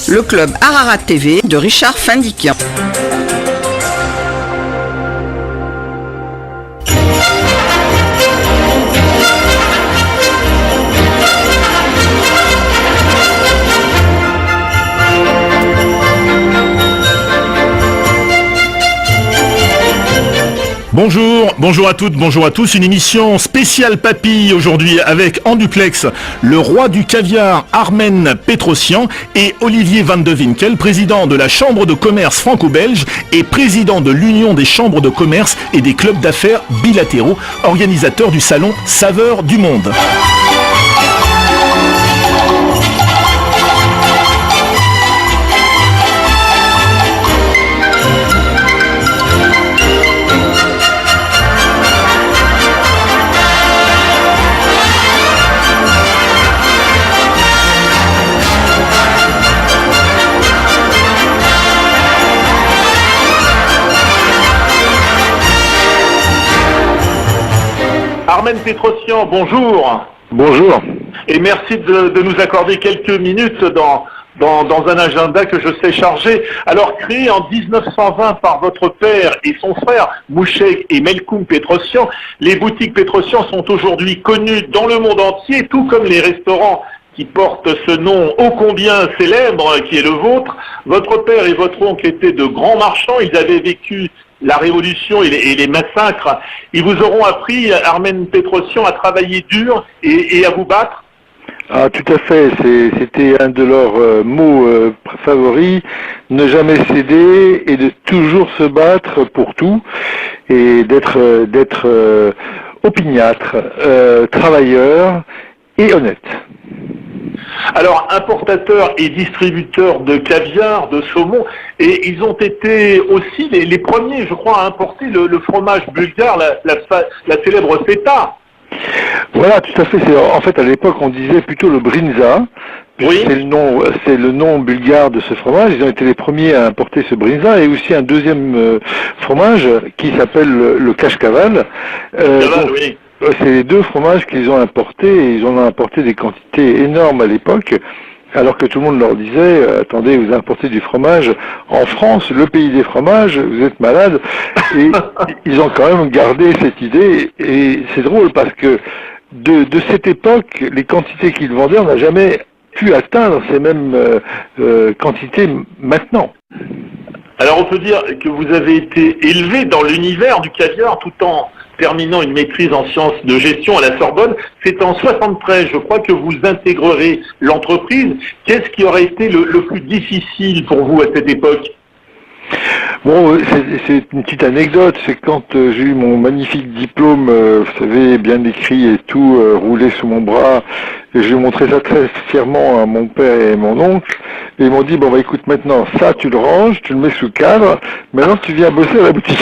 Le club Ararat TV de Richard Findiquian. Bonjour à toutes, bonjour à tous. Une émission spéciale papille aujourd'hui avec en duplex le roi du caviar Armen Petrosian et Olivier Van de Winkel, président de la Chambre de commerce franco-belge et président de l'Union des chambres de commerce et des clubs d'affaires bilatéraux, organisateur du salon Saveurs du Monde. Armen Petrosian, bonjour. Bonjour. Et merci de nous accorder quelques minutes dans un agenda que je sais chargé. Alors, créé en 1920 par votre père et son frère, Mouchek et Melkoum Petrosian, les boutiques Petrosian sont aujourd'hui connues dans le monde entier, tout comme les restaurants qui portent ce nom ô combien célèbre qui est le vôtre. Votre père et votre oncle étaient de grands marchands, ils avaient vécu la révolution et les massacres. Ils vous auront appris, Armen Petrosian, à travailler dur et à vous battre? Ah, tout à fait. C'était un de leurs mots favoris, ne jamais céder et de toujours se battre pour tout et d'être opiniâtre, travailleur et honnête. Alors, importateurs et distributeurs de caviar, de saumon, et ils ont été aussi les premiers, je crois, à importer le fromage bulgare, la célèbre feta. Voilà, tout à fait. En fait, à l'époque, on disait plutôt le brinza. Oui. C'est le nom bulgare de ce fromage. Ils ont été les premiers à importer ce brinza et aussi un deuxième fromage qui s'appelle le kashkaval. Oui. C'est les deux fromages qu'ils ont importés et ils en ont importé des quantités énormes à l'époque, alors que tout le monde leur disait attendez, vous importez du fromage en France, le pays des fromages, vous êtes malade. Et ils ont quand même gardé cette idée et c'est drôle parce que de cette époque, les quantités qu'ils vendaient, on n'a jamais pu atteindre ces mêmes quantités maintenant. Alors on peut dire que vous avez été élevé dans l'univers du caviar tout en terminant une maîtrise en sciences de gestion à la Sorbonne. C'est en 73, je crois, que vous intégrerez l'entreprise. Qu'est-ce qui aurait été le plus difficile pour vous à cette époque? Bon, c'est une petite anecdote, c'est quand j'ai eu mon magnifique diplôme, vous savez, bien écrit et tout, roulé sous mon bras, et j'ai montré ça très fièrement à mon père et mon oncle, et ils m'ont dit, bon bah écoute, maintenant, ça tu le ranges, tu le mets sous cadre, maintenant tu viens bosser à la boutique.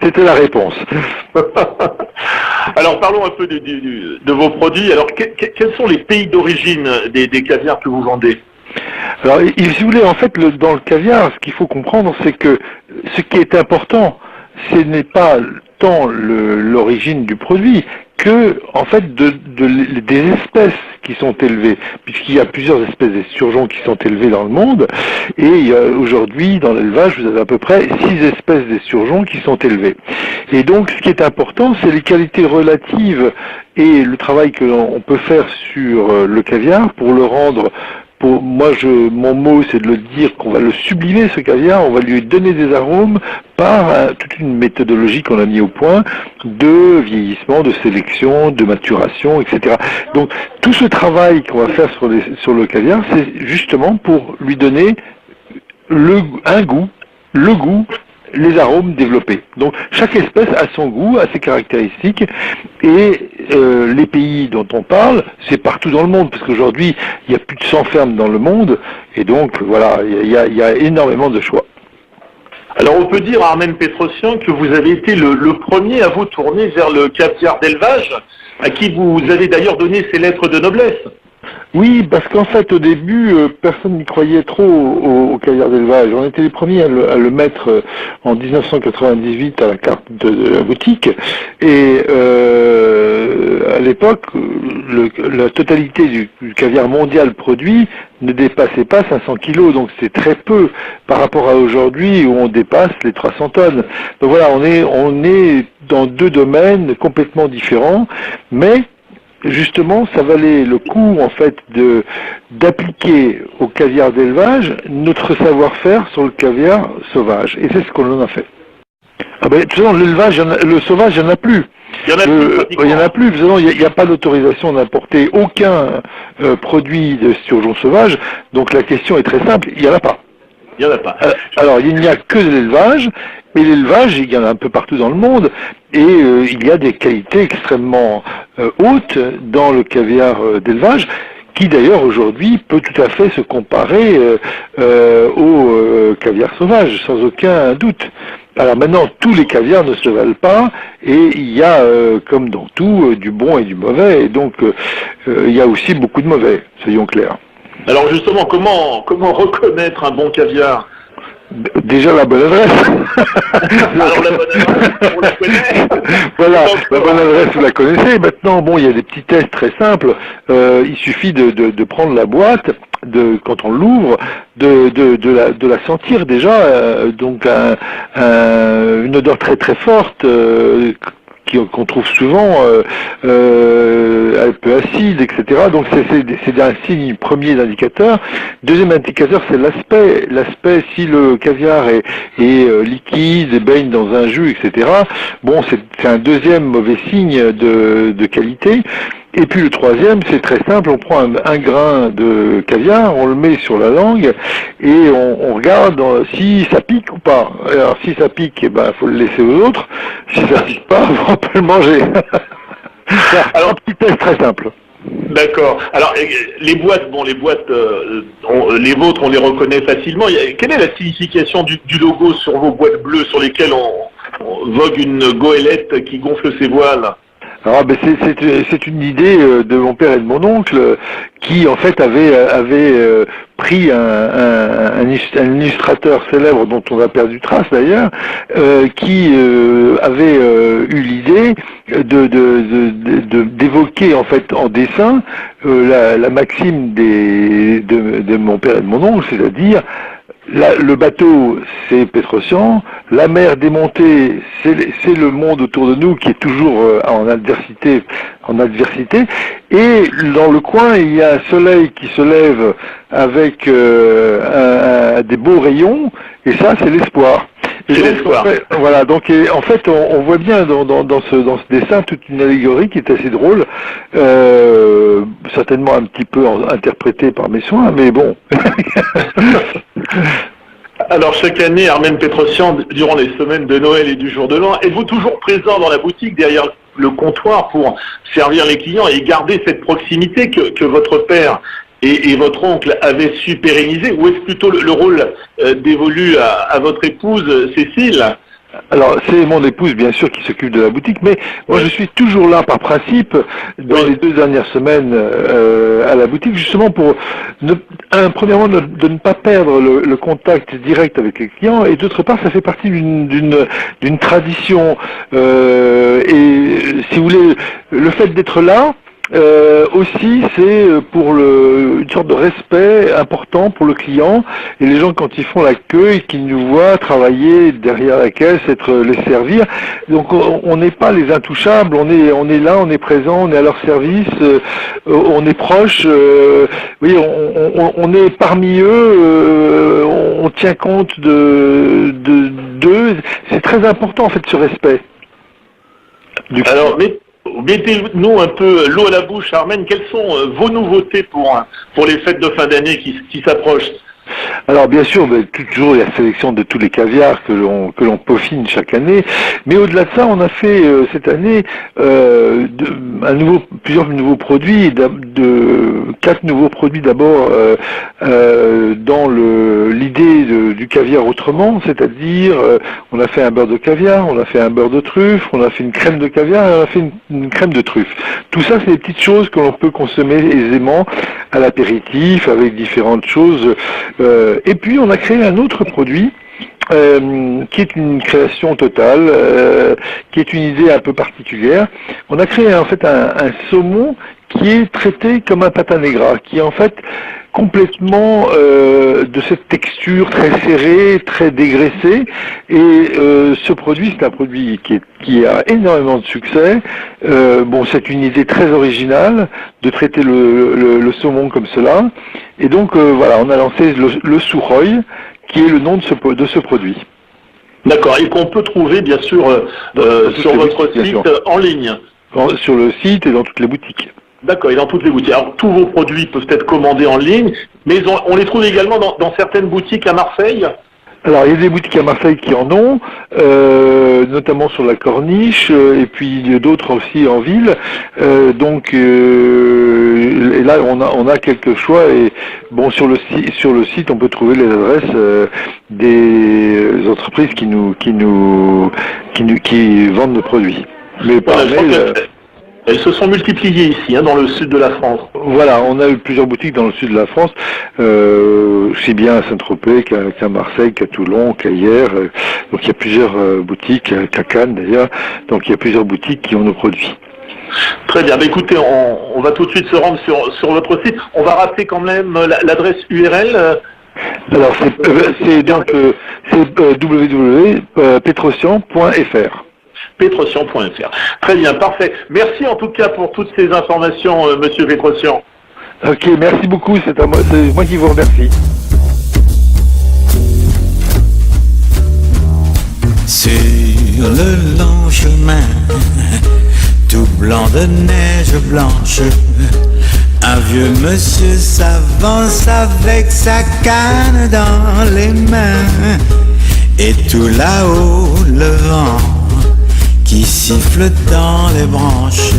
C'était la réponse. Alors parlons un peu de vos produits. Alors quels sont les pays d'origine des caviars que vous vendez? Alors, si vous voulez, en fait, dans le caviar, ce qu'il faut comprendre, c'est que ce qui est important, ce n'est pas tant l'origine du produit que, en fait, des espèces qui sont élevées, puisqu'il y a plusieurs espèces d'esturgeons qui sont élevées dans le monde, et aujourd'hui, dans l'élevage, vous avez à peu près 6 espèces d'esturgeons qui sont élevées. Et donc, ce qui est important, c'est les qualités relatives et le travail que l'on peut faire sur le caviar pour le rendre. Mon mot, c'est de le dire qu'on va le sublimer, ce caviar, on va lui donner des arômes par toute une méthodologie qu'on a mis au point de vieillissement, de sélection, de maturation, etc. Donc, tout ce travail qu'on va faire sur le caviar, c'est justement pour lui donner un goût, le goût, les arômes développés. Donc chaque espèce a son goût, a ses caractéristiques, et les pays dont on parle, c'est partout dans le monde, parce qu'aujourd'hui, il y a plus de 100 fermes dans le monde, et donc voilà, il y a énormément de choix. Alors on peut dire, Armen Petrosian, que vous avez été le premier à vous tourner vers le caviar d'élevage, à qui vous avez d'ailleurs donné ces lettres de noblesse. Oui, parce qu'en fait, au début, personne n'y croyait trop au caviar d'élevage. On était les premiers à le mettre en 1998 à la carte de la boutique. Et à l'époque, la totalité du caviar mondial produit ne dépassait pas 500 kilos, donc c'est très peu par rapport à aujourd'hui où on dépasse les 300 tonnes. Donc voilà, on est dans deux domaines complètement différents, mais justement, ça valait le coup en fait d'appliquer au caviar d'élevage notre savoir-faire sur le caviar sauvage, et c'est ce qu'on en a fait. Ah ben, de toute façon, l'élevage, le sauvage, il n'y en a plus. Il y en a plus. Il n'y a pas d'autorisation d'importer aucun produit de surgeon sauvage. Donc la question est très simple, il n'y en a pas. Il n'y en a pas. Alors il n'y a que de l'élevage, mais l'élevage, il y en a un peu partout dans le monde, et il y a des qualités extrêmement hautes dans le caviar d'élevage, qui d'ailleurs aujourd'hui peut tout à fait se comparer au caviar sauvage, sans aucun doute. Alors maintenant, tous les caviars ne se valent pas, et il y a, comme dans tout, du bon et du mauvais, et donc il y a aussi beaucoup de mauvais, soyons clairs. Alors justement, comment reconnaître un bon caviar? Déjà la bonne adresse. Alors la bonne adresse, on la connaît. Voilà, la bonne adresse, vous la connaissez. Maintenant, bon, il y a des petits tests très simples. Il suffit de prendre la boîte, quand on l'ouvre, de la sentir déjà. Donc une odeur très très forte. Qu'on trouve souvent un peu acide, etc. Donc c'est un signe premier d'indicateur. Deuxième indicateur, c'est l'aspect. L'aspect, si le caviar est liquide, baigne dans un jus, etc. Bon, c'est un deuxième mauvais signe de qualité. Et puis le troisième, c'est très simple, on prend un grain de caviar, on le met sur la langue et on regarde si ça pique ou pas. Alors si ça pique, eh ben faut le laisser aux autres. Si ça pique pas, on peut le manger. Alors un petit test très simple. D'accord. Alors les boîtes, les vôtres, on les reconnaît facilement. Quelle est la signification du logo sur vos boîtes bleues sur lesquelles on vogue une goélette qui gonfle ses voiles? Alors, c'est une idée de mon père et de mon oncle qui en fait avait pris un illustrateur célèbre dont on a perdu trace d'ailleurs, qui avait eu l'idée d'évoquer en fait en dessin la maxime de mon père et de mon oncle, c'est-à-dire le bateau, c'est Pétrosian. La mer démontée, c'est le monde autour de nous qui est toujours en adversité. Et dans le coin, il y a un soleil qui se lève avec des beaux rayons. Et ça, c'est l'espoir. Voilà, donc en fait on voit bien dans ce dessin toute une allégorie qui est assez drôle, certainement un petit peu interprétée par mes soins, mais bon. Alors chaque année, Armen Pétrosian, durant les semaines de Noël et du jour de l'an, êtes-vous toujours présent dans la boutique derrière le comptoir pour servir les clients et garder cette proximité que votre père et votre oncle avaient su pérenniser, ou est-ce plutôt le rôle dévolu à votre épouse Cécile? Alors, c'est mon épouse, bien sûr, qui s'occupe de la boutique, mais moi, je suis toujours là par principe dans les 2 dernières semaines à la boutique, justement pour, premièrement, de ne pas perdre le contact direct avec les clients, et d'autre part, ça fait partie d'une tradition. Et si vous voulez, le fait d'être là, aussi, c'est pour une sorte de respect important pour le client, et les gens, quand ils font la queue et qu'ils nous voient travailler derrière la caisse, les servir, donc on n'est pas les intouchables, on est là, on est présent, on est à leur service, on est proche, oui, on est parmi eux, on tient compte d'eux, c'est très important en fait ce respect. Alors, mettez-nous un peu l'eau à la bouche, Armen. Quelles sont vos nouveautés pour les fêtes de fin d'année qui s'approchent? Alors bien sûr, toujours la sélection de tous les caviars que l'on peaufine chaque année, mais au-delà de ça, on a fait cette année plusieurs nouveaux produits, 4 nouveaux produits d'abord dans l'idée du caviar autrement, c'est-à-dire on a fait un beurre de caviar, on a fait un beurre de truffe, on a fait une crème de caviar et on a fait une crème de truffe. Tout ça, c'est des petites choses que l'on peut consommer aisément à l'apéritif avec différentes choses. Et puis on a créé un autre produit qui est une création totale, qui est une idée un peu particulière. On a créé en fait un saumon qui est traité comme un pata negra, qui est en fait complètement de cette texture très serrée, très dégraissée. Et ce produit, c'est un produit qui a énormément de succès. C'est une idée très originale de traiter le saumon comme cela. Et donc voilà, on a lancé le Sukhoi, qui est le nom de ce produit. D'accord, et qu'on peut trouver bien sûr sur votre site en ligne. Sur le site et dans toutes les boutiques. D'accord, et dans toutes les boutiques. Alors tous vos produits peuvent être commandés en ligne, mais on les trouve également dans certaines boutiques à Marseille. Alors il y a des boutiques à Marseille qui en ont, notamment sur la Corniche, et puis d'autres aussi en ville. Et là on a quelques choix. Et bon, sur le site on peut trouver les adresses des entreprises qui vendent nos produits. Mais par mail. Elles se sont multipliées ici, dans le sud de la France. Voilà, on a eu plusieurs boutiques dans le sud de la France, aussi bien à Saint-Tropez qu'à Marseille, qu'à Toulon, qu'ailleurs. Donc il y a plusieurs boutiques, qu'à Cannes d'ailleurs. Donc il y a plusieurs boutiques qui ont nos produits. Très bien. Écoutez, on va tout de suite se rendre sur votre site. On va rappeler quand même l'adresse URL. Alors c'est www.petrosian.fr. Petrosian.fr. Très bien, parfait. Merci en tout cas pour toutes ces informations, Monsieur Petrosian. Ok, merci beaucoup, c'est moi qui vous remercie. Sur le long chemin, tout blanc de neige blanche, un vieux monsieur s'avance avec sa canne dans les mains, et tout là-haut le vent qui siffle dans les branches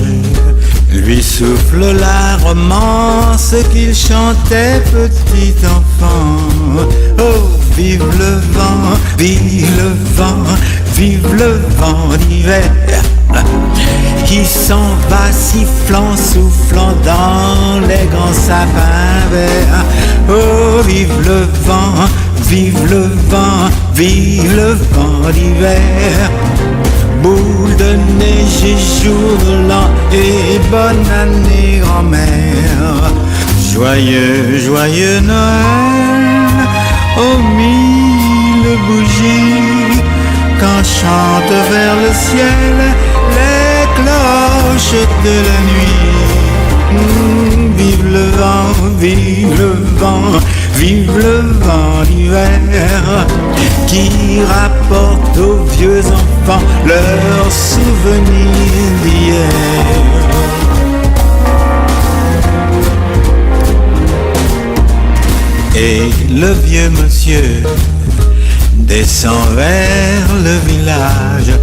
lui souffle la romance qu'il chantait petit enfant. Oh, vive le vent, vive le vent, vive le vent d'hiver qui s'en va sifflant, soufflant dans les grands sapins verts. Oh, vive le vent, vive le vent, vive le vent d'hiver. Boule de neige et jour de l'an et bonne année grand-mère. Joyeux, joyeux Noël, aux mille bougies, quand chantent vers le ciel les cloches de la nuit. Vive le vent, vive le vent, vive le vent d'hiver qui rapporte aux vieux enfants leurs souvenirs d'hier. Et le vieux monsieur descend vers le village.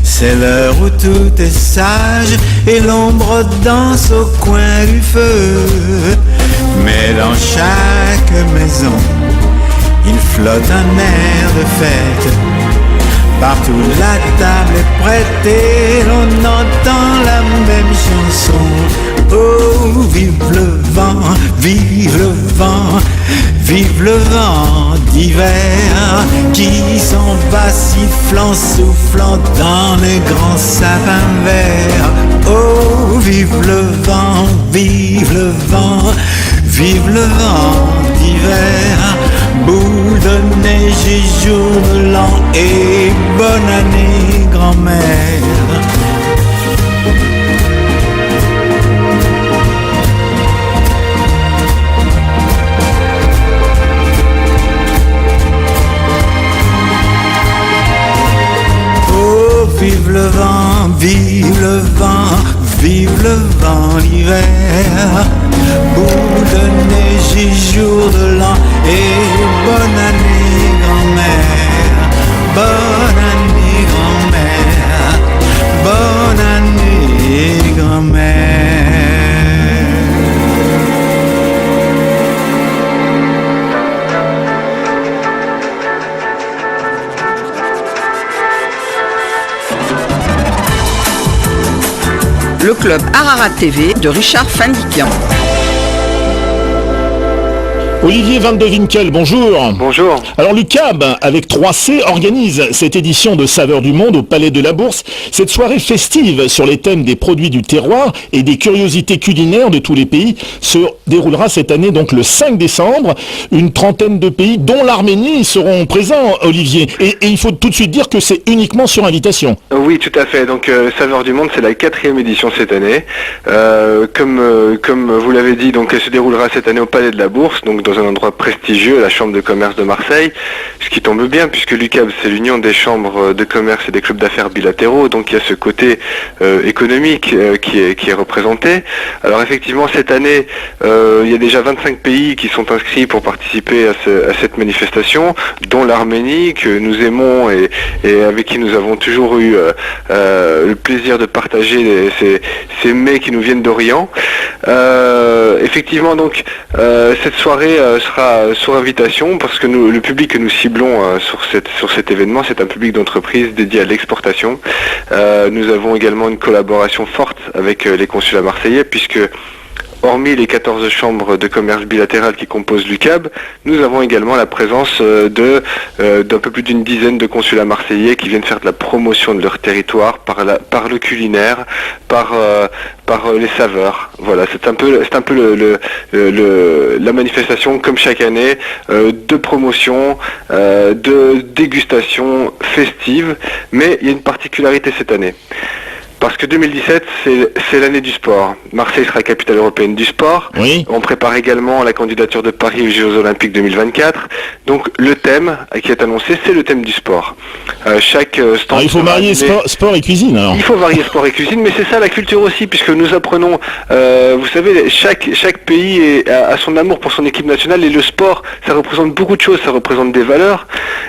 C'est l'heure où tout est sage et l'ombre danse au coin du feu. Mais dans chaque maison, il flotte un air de fête. Partout la table est prête et l'on entend la même chanson. Oh, vive le vent, vive le vent, vive le vent d'hiver qui s'en va sifflant, soufflant dans les grands sapins verts. Oh, vive le vent, vive le vent, vive le vent d'hiver. Boule de neige et jour de l'an et bonne année grand-mère. Oh, vive le vent, vive le vent, vive le vent l'hiver. Boule de neige et jour de l'an et bonne année grand-mère. Bonne année grand-mère, bonne année grand-mère. Le club Ararat TV de Richard Findiquian. Olivier Van de Winkel, bonjour. Bonjour. Alors l'UCAB, avec 3C, organise cette édition de Saveurs du Monde au Palais de la Bourse. Cette soirée festive sur les thèmes des produits du terroir et des curiosités culinaires de tous les pays se déroulera cette année, donc le 5 décembre. Une trentaine de pays, dont l'Arménie, seront présents, Olivier. Et il faut tout de suite dire que c'est uniquement sur invitation. Oui, tout à fait. Donc Saveurs du Monde, c'est la 4e édition cette année. Comme vous l'avez dit, donc elle se déroulera cette année au Palais de la Bourse, donc dans un endroit prestigieux, la Chambre de commerce de Marseille, ce qui tombe bien puisque l'UCAB, c'est l'Union des chambres de commerce et des clubs d'affaires bilatéraux, donc il y a ce côté économique qui est représenté. Alors effectivement, cette année, il y a déjà 25 pays qui sont inscrits pour participer à cette manifestation, dont l'Arménie, que nous aimons et avec qui nous avons toujours eu le plaisir de partager ces mets qui nous viennent d'Orient. Effectivement, donc cette soirée sera sur invitation parce que le public que nous ciblons sur cet événement, c'est un public d'entreprise dédié à l'exportation. Nous avons également une collaboration forte avec les consulats marseillais puisque hormis les 14 chambres de commerce bilatérales qui composent l'UCAB, nous avons également la présence d'un peu plus d'une dizaine de consulats marseillais qui viennent faire de la promotion de leur territoire par le culinaire, par les saveurs. Voilà, c'est un peu la manifestation comme chaque année de promotion, de dégustation festive, mais il y a une particularité cette année. Parce que 2017, c'est l'année du sport. Marseille sera capitale européenne du sport. Oui. On prépare également la candidature de Paris aux Jeux Olympiques 2024. Donc le thème qui est annoncé, c'est le thème du sport. Chaque stand. Alors, il faut marier sport et cuisine. Alors. Il faut varier sport et cuisine, mais c'est ça la culture aussi, puisque nous apprenons, vous savez, chaque pays a son amour pour son équipe nationale et le sport, ça représente beaucoup de choses, ça représente des valeurs,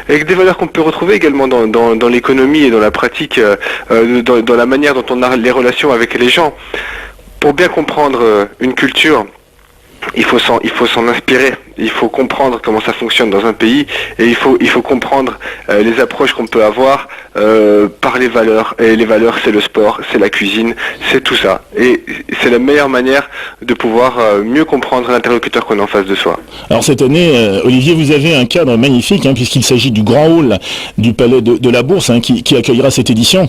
avec des valeurs qu'on peut retrouver également dans l'économie et dans la pratique, dans la manière dont on a les relations avec les gens. Pour bien comprendre une culture, il faut s'en inspirer, il faut comprendre comment ça fonctionne dans un pays et il faut comprendre les approches qu'on peut avoir par les valeurs. Et les valeurs, c'est le sport, c'est la cuisine, c'est tout ça. Et c'est la meilleure manière de pouvoir mieux comprendre l'interlocuteur qu'on a en face de soi. Alors cette année, Olivier, vous avez un cadre magnifique, puisqu'il s'agit du grand hall du Palais de la Bourse qui accueillera cette édition.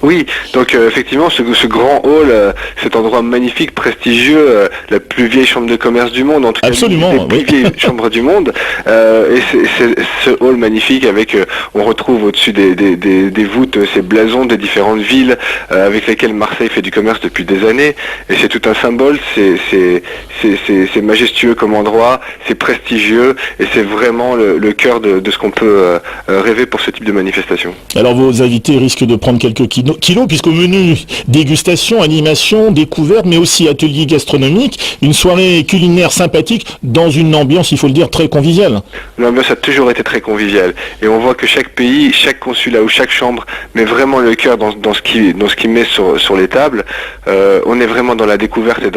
Oui, donc effectivement, ce grand hall, cet endroit magnifique, prestigieux, la plus vieille chambre de commerce du monde, en tout cas absolument, la plus vieille chambre du monde, et c'est ce hall magnifique avec, on retrouve au-dessus des voûtes ces blasons des différentes villes avec lesquelles Marseille fait du commerce depuis des années, et c'est tout un symbole, c'est majestueux comme endroit, c'est prestigieux, et c'est vraiment le cœur de ce qu'on peut rêver pour ce type de manifestation. Alors vos invités risquent de prendre quelques kilos, puisqu'au menu dégustation, animation, découverte, mais aussi atelier gastronomique, une soirée culinaire sympathique dans une ambiance, il faut le dire, très conviviale. L'ambiance a toujours été très conviviale et on voit que chaque pays, chaque consulat ou chaque chambre met vraiment le cœur dans ce qu'il met sur les tables. On est vraiment dans la découverte et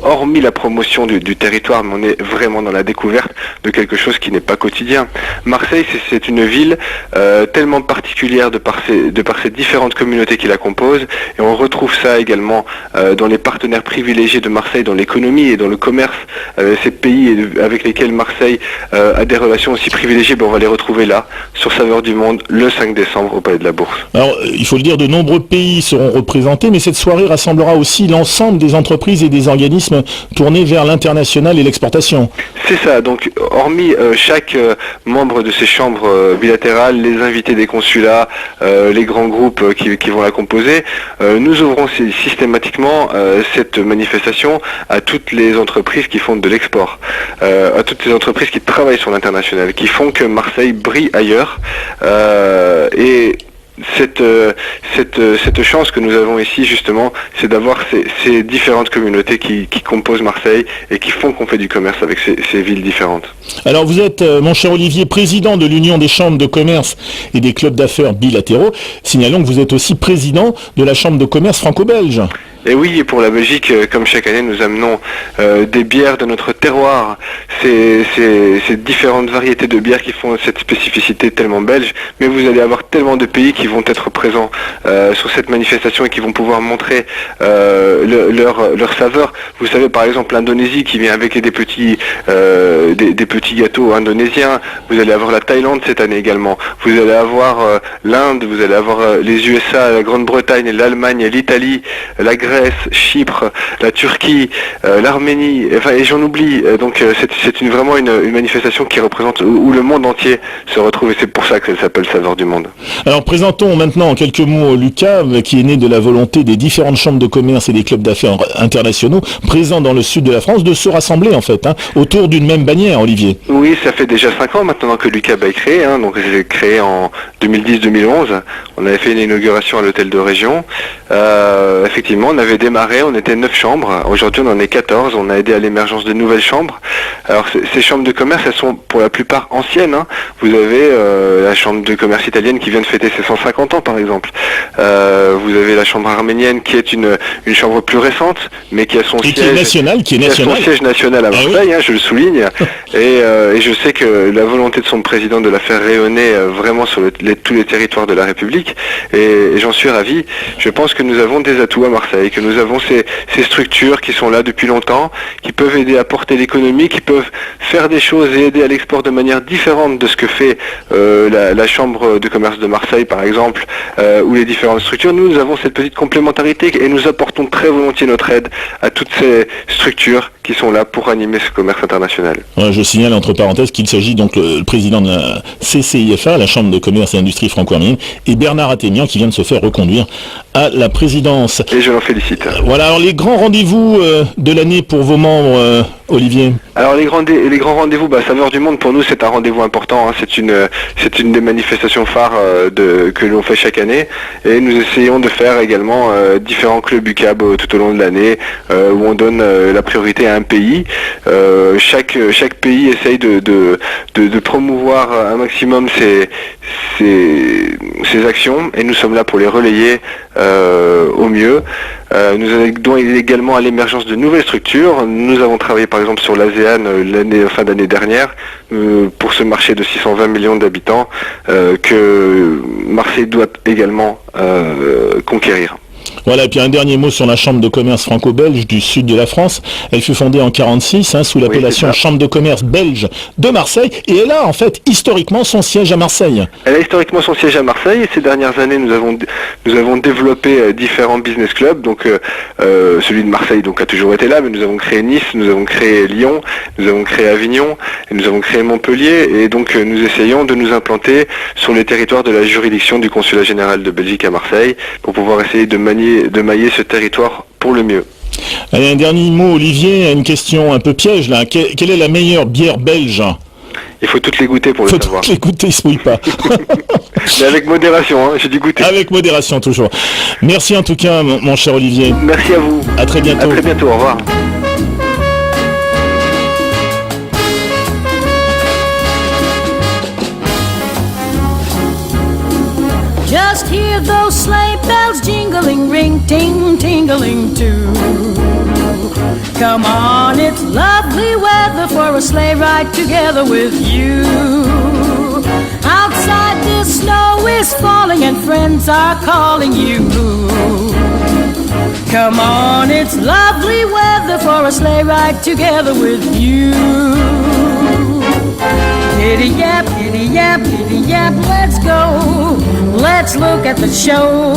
hormis la promotion du territoire, mais on est vraiment dans la découverte de quelque chose qui n'est pas quotidien. Marseille, c'est une ville tellement particulière de par ses différentes communautés qui la composent, et on retrouve ça également dans les partenaires privilégiés de Marseille, dans l'économie et dans le commerce. Ces pays avec lesquels Marseille a des relations aussi privilégiées, on va les retrouver là, sur Saveurs du Monde, le 5 décembre au Palais de la Bourse. Alors, il faut le dire, de nombreux pays seront représentés, mais cette soirée rassemblera aussi l'ensemble des entreprises et des organismes tournés vers l'international et l'exportation. C'est ça, donc hormis chaque membre de ces chambres bilatérales, les invités des consulats, les grands groupes qui vont la composer, nous ouvrons systématiquement cette manifestation à toutes les entreprises qui font de l'export, à toutes les entreprises qui travaillent sur l'international, qui font que Marseille brille ailleurs, et cette chance que nous avons ici justement, c'est d'avoir ces différentes communautés qui composent Marseille et qui font qu'on fait du commerce avec ces villes différentes. Alors vous êtes, mon cher Olivier, président de l'Union des chambres de commerce et des clubs d'affaires bilatéraux. Signalons que vous êtes aussi président de la chambre de commerce franco-belge. Et oui, et pour la Belgique, comme chaque année, nous amenons des bières de notre terroir. Ces différentes variétés de bières qui font cette spécificité tellement belge. Mais vous allez avoir tellement de pays qui vont être présents sur cette manifestation et qui vont pouvoir montrer leur saveur. Vous savez, par exemple, l'Indonésie qui vient avec des petits gâteaux indonésiens. Vous allez avoir la Thaïlande cette année également. Vous allez avoir l'Inde, vous allez avoir les USA, la Grande-Bretagne, l'Allemagne, l'Italie, la Grèce, Chypre, la Turquie, l'Arménie, enfin, et j'en oublie. Donc c'est vraiment une manifestation qui représente où le monde entier se retrouve et c'est pour ça qu'elle s'appelle Saveur du Monde. Alors présentons maintenant en quelques mots l'UCAV qui est né de la volonté des différentes chambres de commerce et des clubs d'affaires internationaux présents dans le sud de la France de se rassembler en fait autour d'une même bannière, Olivier. Oui, ça fait déjà 5 ans maintenant que l'UCAB est créé, donc c'est créé en 2010-2011. On avait fait une inauguration à l'hôtel de région. Effectivement, on avait démarré, on était 9 chambres. Aujourd'hui, on en est 14. On a aidé à l'émergence de nouvelles chambres. Alors, ces chambres de commerce, elles sont pour la plupart anciennes. Vous avez la chambre de commerce italienne qui vient de fêter ses 150 ans, par exemple. Vous avez la chambre arménienne qui est une chambre plus récente, mais qui a son siège... qui est son siège national à Marseille, oui. Je le souligne. Et je sais que la volonté de son président de la faire rayonner vraiment sur tous les territoires de la République, et j'en suis ravi. Je pense que nous avons des atouts à Marseille, que nous avons ces structures qui sont là depuis longtemps, qui peuvent aider à porter l'économie, qui peuvent faire des choses et aider à l'export de manière différente de ce que fait la Chambre de commerce de Marseille, par exemple, ou les différentes structures. Nous avons cette petite complémentarité et nous apportons très volontiers notre aide à toutes ces structures qui sont là pour animer ce commerce international. Ouais, je signale entre parenthèses qu'il s'agit donc le président de la CCIFA, la Chambre de commerce et industrie franco-arménienne, et Bernard Athénian qui vient de se faire reconduire à la présidence. Et je l'en félicite. Voilà, alors les grands rendez-vous de l'année pour vos membres, Olivier. Alors les grands rendez-vous, Saveur du Monde pour nous c'est un rendez-vous important, c'est une des manifestations phares que l'on fait chaque année et nous essayons de faire également différents clubs UCAB tout au long de l'année où on donne la priorité à un pays. Chaque pays essaye de promouvoir un maximum ses actions et nous sommes là pour les relayer au mieux. Nous aidons également à l'émergence de nouvelles structures. Nous avons travaillé par exemple sur l'ASEAN fin d'année dernière pour ce marché de 620 millions d'habitants que Marseille doit également conquérir. Voilà, et puis un dernier mot sur la Chambre de commerce franco-belge du sud de la France. Elle fut fondée en 1946 sous l'appellation Chambre de commerce belge de Marseille et elle a en fait historiquement son siège à Marseille. Elle a historiquement son siège à Marseille et ces dernières années nous avons développé différents business clubs. Donc celui de Marseille a toujours été là, mais nous avons créé Nice, nous avons créé Lyon, nous avons créé Avignon et nous avons créé Montpellier et donc nous essayons de nous implanter sur les territoires de la juridiction du Consulat général de Belgique à Marseille pour pouvoir essayer de mailler ce territoire pour le mieux. Allez, un dernier mot, Olivier, une question un peu piège là. Quelle est la meilleure bière belge ? Il faut toutes les goûter pour le savoir. Il faut toutes les goûter, il se mouille pas. Mais avec modération, j'ai dû goûter. Avec modération, toujours. Merci en tout cas, mon cher Olivier. Merci à vous. À très bientôt. À très bientôt, au revoir. Just hear those sleigh bells jingling, ring, ting, tingling too. Come on, it's lovely weather for a sleigh ride together with you. Outside the snow is falling and friends are calling you. Come on, it's lovely weather for a sleigh ride together with you. Giddy yap, let's go. Let's look at the show.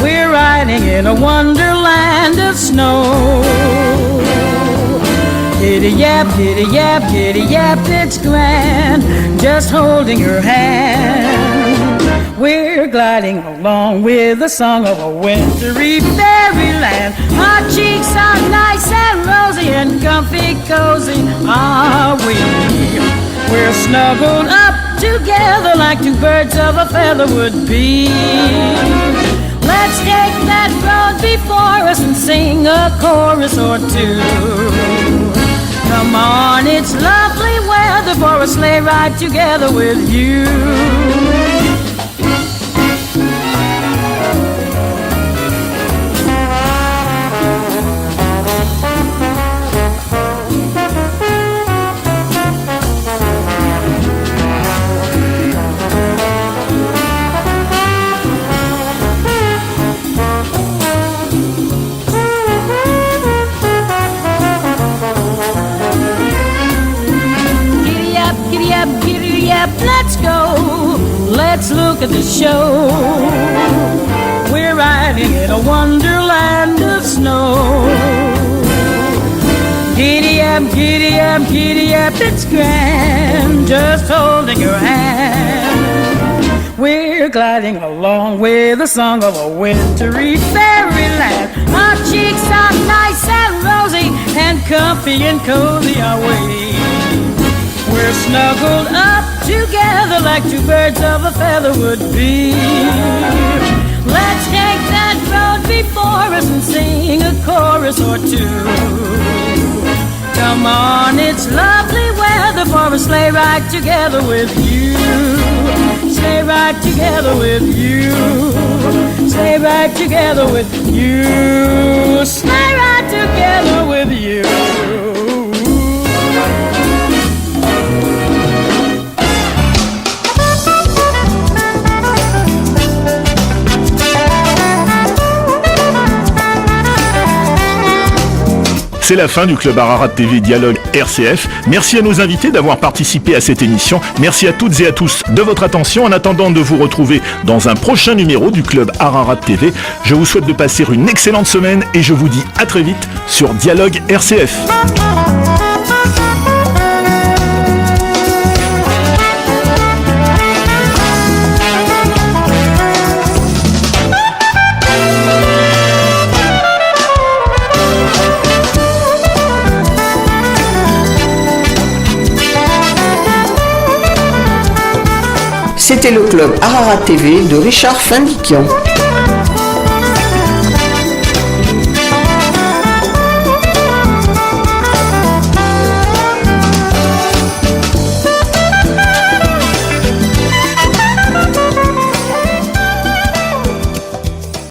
We're riding in a wonderland of snow. Giddy yap, it's grand. Just holding her hand. We're gliding along with the song of a wintry fairyland. Our cheeks are nice and rosy and comfy cozy are we. We're snuggled up together like two birds of a feather would be. Let's take that road before us and sing a chorus or two. Come on, it's lovely weather for a sleigh ride together with you. look at the show. We're riding in a wonderland of snow. Giddy up, giddy up, giddy up, it's grand, just holding your hand. We're gliding along with the song of a wintry fairyland. Our cheeks are nice and rosy, and comfy and cozy are we. We're snuggled up together like two birds of a feather would be. Let's take that road before us and sing a chorus or two. Come on, it's lovely weather for a sleigh ride together with you. Sleigh ride together with you. Sleigh ride together with you. Sleigh ride together with you. C'est la fin du Club Ararat TV Dialogue RCF. Merci à nos invités d'avoir participé à cette émission. Merci à toutes et à tous de votre attention. En attendant de vous retrouver dans un prochain numéro du Club Ararat TV, je vous souhaite de passer une excellente semaine et je vous dis à très vite sur Dialogue RCF. C'était le Club Ararat TV de Richard Findiquian.